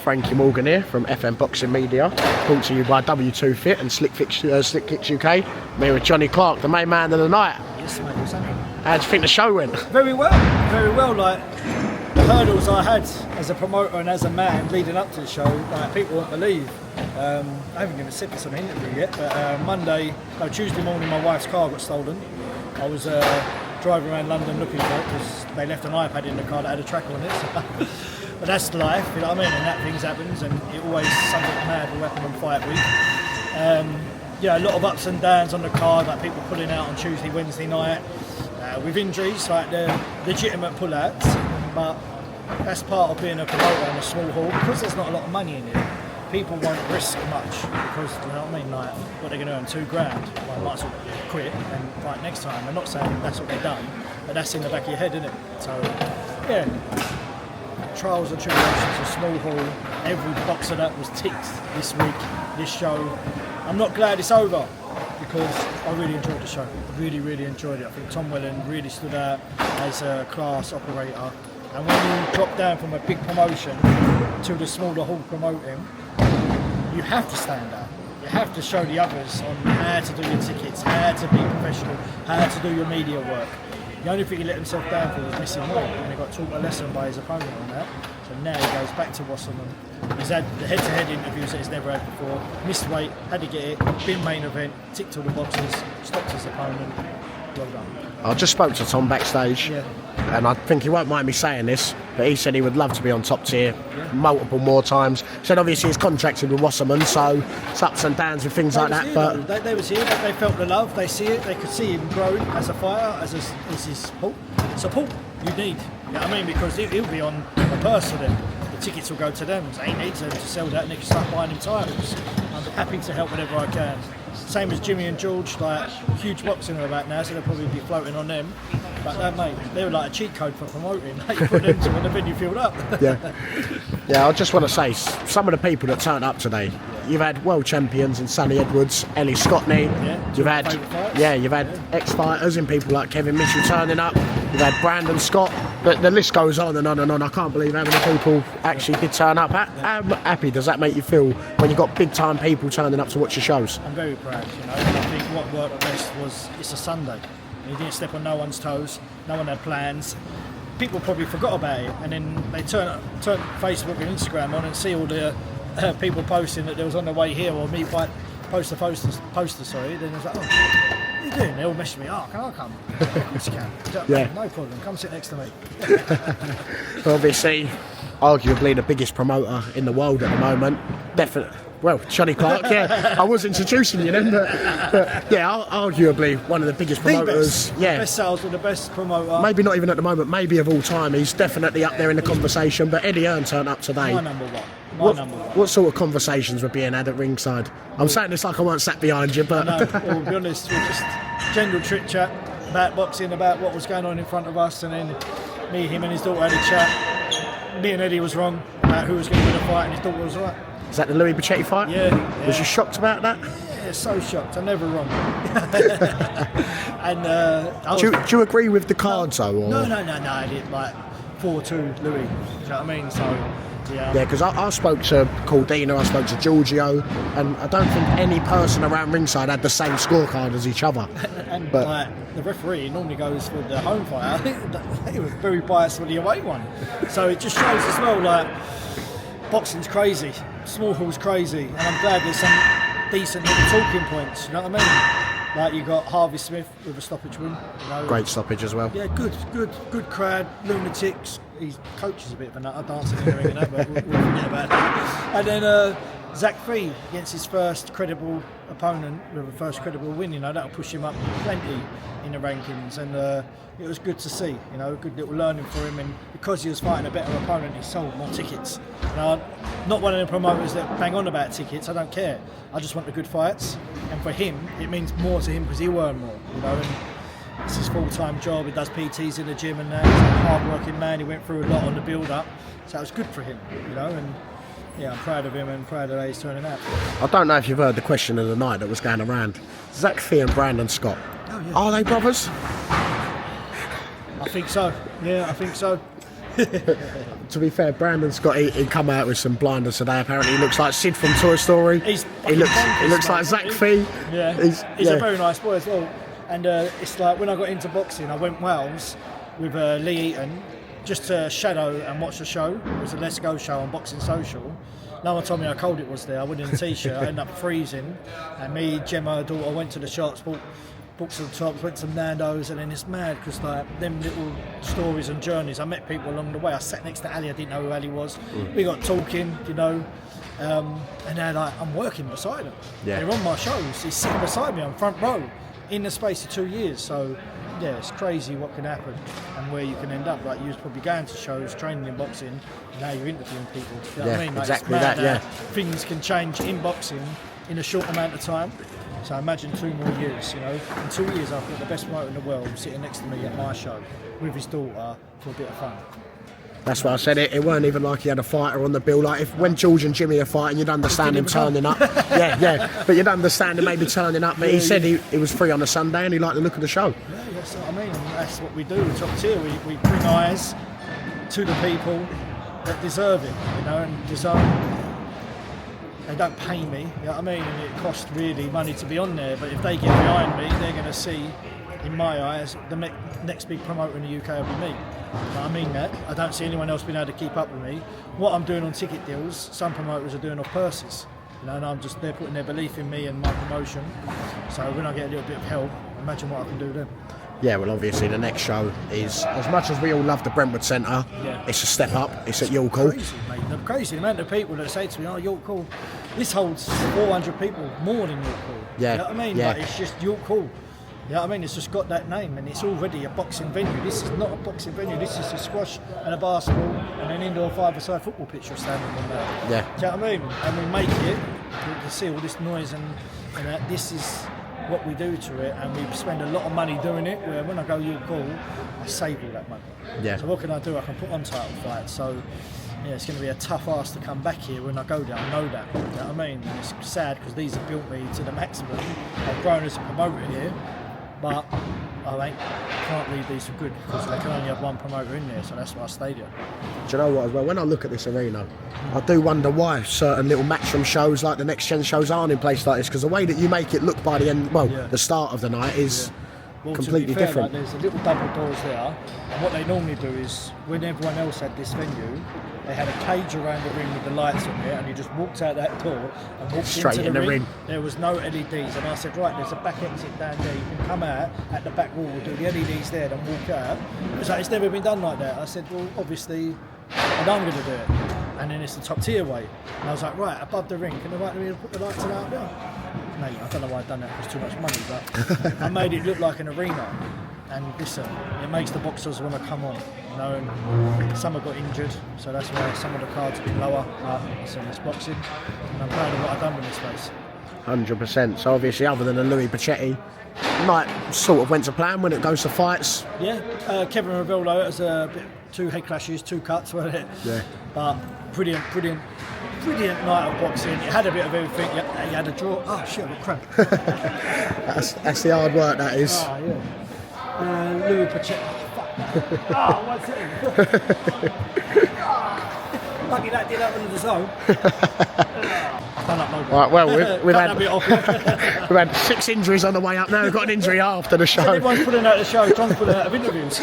Frankie Morgan here from FM Boxing Media, brought to you by W2 Fit and Slick Kicks UK. Me with Johnny Clark, the main man of the night. Yes, mate, what's happening? How do you think the show went? Very well, very well. Like, the hurdles I had as a promoter and as a man leading up to the show, like, people won't believe. I haven't even said this on the interview yet, but Tuesday morning my wife's car got stolen. I was driving around London looking for it because they left an iPad in the car that had a tracker on it. But that's life, you know what I mean? And that things happens, and it always something mad will happen on fight week. Yeah, a lot of ups and downs on the card, like people pulling out on Tuesday, Wednesday night with injuries, like the legitimate pullouts. But that's part of being a promoter in a small hall, because there's not a lot of money in it. People won't risk much because, you know what I mean, like, what they're going to earn £2 grand, well, I might as well quit and fight next time. I'm not saying that's what they've done, but that's in the back of your head, isn't it? So, yeah, trials and tribulations, a small hall, every boxer that was ticked this week, this show. I'm not glad it's over because I really enjoyed the show. Really, really enjoyed it. I think Tom Welling really stood out as a class operator. And when you drop down from a big promotion to the smaller hall promoting, you have to stand out. You have to show the others on how to do your tickets, how to be professional, how to do your media work. The only thing he let himself down for was missing weight, and he got taught a lesson by his opponent on that. So now he goes back to Wasserman. He's had the head-to-head interviews that he's never had before, missed weight, had to get it, been main event, ticked all the boxes, stopped his opponent. Well done. I just spoke to Tom backstage, and I think he won't mind me saying this, but he said he would love to be on top tier multiple more times. Said obviously he's contracted with Wasserman, so it's ups and downs with things like that. Here, but they was here, they felt the love, they see it, they could see him growing as a fighter, as his support you need. You know what I mean? Because he'll be on a purse for them. The tickets will go to them. So they need to sell that, and they can start buying him titles. I'm happy to help whenever I can. Same as Jimmy and George, like, huge boxing are about now, so they'll probably be floating on them. But mate, they were like a cheat code for promoting. You put them to when the venue filled up. Yeah, I just want to say, some of the people that turned up today, you've had world champions in Sonny Edwards, Ellie Scotney. You've had ex-fighters and people like Kevin Mitchell turning up. You've had Brandon Scott. The list goes on and on and on. I can't believe how many people actually did turn up. How happy does that make you feel when you've got big-time people turning up to watch your shows? I'm very proud, you know. I think what worked best was it's a Sunday. You didn't step on no one's toes. No one had plans. People probably forgot about it, and then they turn Facebook and Instagram on and see all the people posting that they was on their way here, or me poster. Then it's like, oh, what are you doing? They all message me, oh, can I come? Of course you can. Yeah. No problem, come sit next to me. Obviously, arguably the biggest promoter in the world at the moment. Definitely. Well, Johnny Clark, yeah. I was introducing you then, but yeah, arguably one of the biggest promoters. The best sales with the best promoter. Maybe not even at the moment, maybe of all time. He's definitely up there in the conversation, but Eddie Hearn turned up today. My number one. What sort of conversations were being had at ringside? I'm saying this like I weren't sat behind you, but... No, well, to be honest, we just general chit-chat about boxing, about what was going on in front of us, and then me, him and his daughter had a chat. Me and Eddie was wrong about who was going to win the fight, and his daughter was right. Is that the Louis Bachetti fight? Yeah. Was you shocked about that? Yeah, so shocked. I'm never wrong. And do you agree with the cards though? Or? No. I did like 4-2 Louis. Do you know what I mean? So yeah. Yeah, because I spoke to Cordina, I spoke to Giorgio, and I don't think any person around ringside had the same scorecard as each other. But like, the referee normally goes for the home fight. I think he was very biased for the away one. So it just shows as well, like, boxing's crazy, small hall's crazy, and I'm glad there's some decent little talking points, you know what I mean? Like, you got Harvey Smith with a stoppage win. You know? Great stoppage as well. Yeah, good crowd, lunatics. His coach is a bit of a nutter, dancing in the ring and that, but we'll forget about that. And then Zach Fee against his first credible opponent with a first credible win, you know, that'll push him up plenty in the rankings, and it was good to see, you know, a good little learning for him, and because he was fighting a better opponent, he sold more tickets. You know, not one of the promoters that bang on about tickets, I don't care. I just want the good fights, and for him, it means more to him because he'll earn more, you know, and it's his full-time job, he does PTs in the gym and that, he's a hard-working man, he went through a lot on the build-up, so it was good for him, you know, and yeah, I'm proud of him and proud of how he's turning out. I don't know if you've heard the question of the night that was going around. Zach Fee and Brandon Scott, are they brothers? I think so, yeah, I think so. To be fair, Brandon Scott, he come out with some blinders today. Apparently, he looks like Sid from Toy Story. He's he looks bonkers, like Zach Fee. Yeah, he's a very nice boy as well. And it's like when I got into boxing, I went Wales with Lee Eaton just to shadow and watch the show. It was a Let's Go show on Boxing Social. No one told me how cold it was there. I went in a t-shirt. I ended up freezing. And me, Gemma, her daughter, went to the shops, bought some tops, went to Nando's, and then it's mad because like them little stories and journeys. I met people along the way. I sat next to Ali. I didn't know who Ali was. We got talking, you know, and they're like, I'm working beside them. Yeah. They're on my shows. He's sitting beside me on front row in the space of 2 years. So yeah, it's crazy what can happen and where you can end up. Like you was probably going to shows, training in boxing, and now you're interviewing people. You know what I mean? Like, exactly it's mad that. Yeah, things can change in boxing in a short amount of time. So imagine 2 more years, you know. In 2 years I've got the best promoter in the world sitting next to me at my show with his daughter for a bit of fun. that's why I said it. It weren't even like he had a fighter on the bill. Like if when George and Jimmy are fighting, you'd understand him turning up. yeah, but you'd understand him maybe turning up. But he said he was free on a Sunday and he liked the look of the show. Yeah, that's what I mean. That's what we do. Top tier. We bring eyes to the people that deserve it, you know, and deserve. They don't pay me, you know what I mean? And it costs really money to be on there. But if they get behind me, they're going to see, in my eyes, the next big promoter in the UK will be me. But I mean that. I don't see anyone else being able to keep up with me. What I'm doing on ticket deals, some promoters are doing off purses. You know, and they're putting their belief in me and my promotion. So when I get a little bit of help, imagine what I can do then. Yeah, well, obviously the next show is, as much as we all love the Brentwood Centre, it's a step up. It's at York Hall. Crazy, mate. The crazy amount of people that say to me, "Oh, York Hall, this holds 400 people more than York Hall." Yeah, you know what I mean? yeah. Like, it's just York Hall. You know what I mean? It's just got that name, and it's already a boxing venue. This is not a boxing venue. This is a squash and a basketball and an indoor five-a-side football pitch you're standing on there. Yeah. Do you know what I mean? And we make it. You can see all this noise and that. This is what we do to it, and we spend a lot of money doing it, where when I go York Hall, I save all that money. Yeah. So what can I do? I can put on title fights. So yeah, it's going to be a tough ask to come back here when I go there. I know that. You know what I mean? And it's sad because these have built me to the maximum. I've grown as a promoter here, but I can't leave these for good because they can only have one promoter in there, so that's why I stayed here. Do you know what, as well, when I look at this arena, I do wonder why certain little Matchroom shows like the Next Gen shows aren't in place like this, because the way that you make it look by the end, the start of the night is completely to be fair, different. Like, there's a little double doors there, and what they normally do is, when everyone else had this venue, they had a cage around the ring with the lights on there, and you just walked out that door and walked Straight into in the ring. There was no LEDs, and I said, right, there's a back exit down there. You can come out at the back wall, we'll do the LEDs there, then walk out. It was like, it's never been done like that. I said, well, obviously, I'm going to do it. And then it's the top tier way. And I was like, right, above the ring, can the right ring put the lights out there? Mate, I don't know why I've done that, it was too much money, but I made it look like an arena. And listen, it makes the boxers want to come on, you know, and some have got injured, so that's why some of the cards have been lower. So it's boxing, and I'm proud of what I've done with this place. 100%. So obviously, other than the Louis Pachetti, night sort of went to plan when it goes to fights. Yeah, Kevin Ravello has a bit, 2 head clashes, 2 cuts, wasn't it? Yeah. But brilliant night of boxing. It had a bit of everything. You had a draw. Oh shit, I got cramp. That's the hard work, that is. Oh yeah. Louis Pacheco. Oh, what's it? Lucky that did happen in the zone. Right, well, we've had 6 injuries on the way up now. We've got an injury after the show. Everyone's putting out the show, John's putting out of interviews.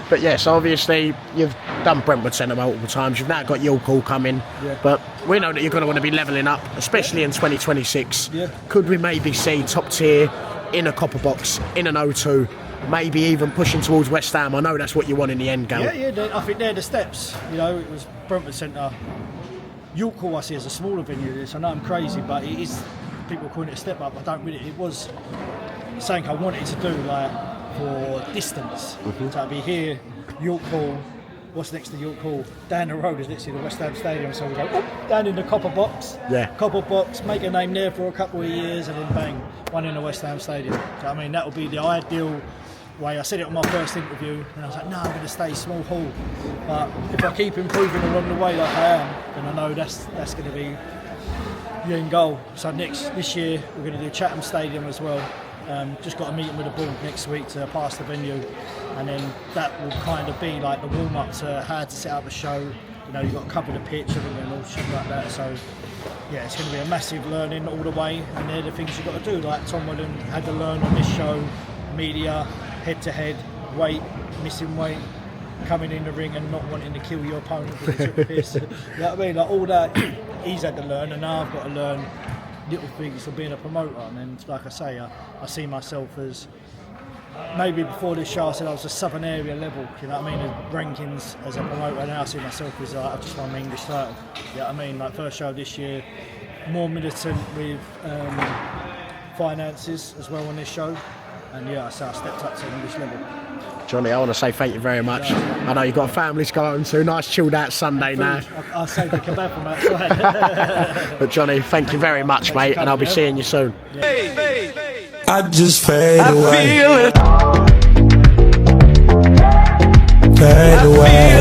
But yes, obviously, you've done Brentwood Centre multiple times. You've now got York Hall coming. Yeah. But we know that you're going to want to be levelling up, especially in 2026. Yeah. Could we maybe see top tier in a copper box, in an O2, maybe even pushing towards West Ham? I know that's what you want in the end game. Yeah, I think they're the steps. You know, it was Brentwood Centre. York Hall I see as a smaller venue. This I know I'm crazy, but it is. People calling it a step up. I don't really. It was something I wanted to do, like for distance. So I'd be here, York Hall. What's next to York Hall? Down the road is literally the West Ham Stadium. So we go down in the Copper Box. Yeah. Copper Box. Make a name there for a couple of years, and then bang, one in the West Ham Stadium. So I mean, that would be the ideal way. I said it on my first interview, and I was like, no, I'm going to stay small hall. But if I keep improving along the way like I am, then I know that's going to be the end goal. So this year we're going to do Chatham Stadium as well. Just got a meeting with the board next week to pass the venue, and then that will kind of be like the warm up to how to set up a show. You know, you've got to cover the pitch and all shit like that. So yeah, it's going to be a massive learning all the way, and they're the things you've got to do. Like Tom Willen had to learn on this show: media, head to head, weight, missing weight, coming in the ring and not wanting to kill your opponent because he took the piss. You know what I mean? Like all that he's had to learn, and now I've got to learn little things for being a promoter. And like I say, I see myself as, maybe before this show I said I was a southern area level, you know what I mean, the rankings as a promoter. Now I see myself as I just won the English title, you know what I mean, like first show this year, more militant with finances as well on this show, and yeah, so I stepped up to the English level. Johnny, I want to say thank you very much. I know you've got a family to go home to. Nice chilled out Sunday now. I'll save the kebab from outside. But Johnny, thank you very much, mate, and I'll be seeing you soon. I just fade away. Fade away.